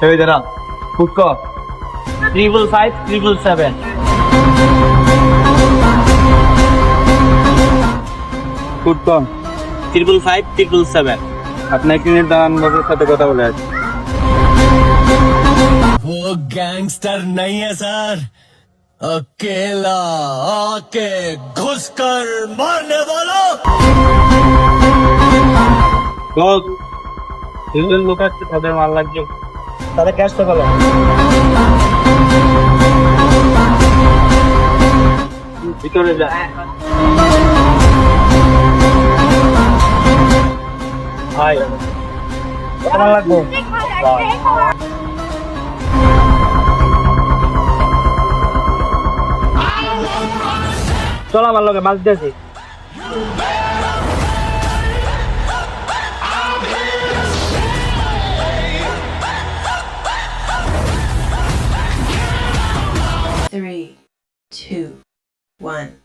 এই দাঁড়া ফুট ক 555 ফুট কম 555 আপনার কিনের দাঁড়ান বাবুর সাথে কথা বলে আছে वो गैंगस्टर नहीं है सर अकेला आके घुसकर मारने वाला লোক তিনজন লোক আছে তাদের মাল লাগছে তাহলে ক্যাশ তো বলো ভিতরে যা ভাই কেমন লাগবে চলো আমার লগে মাছ দিয়েছি Three, two, one.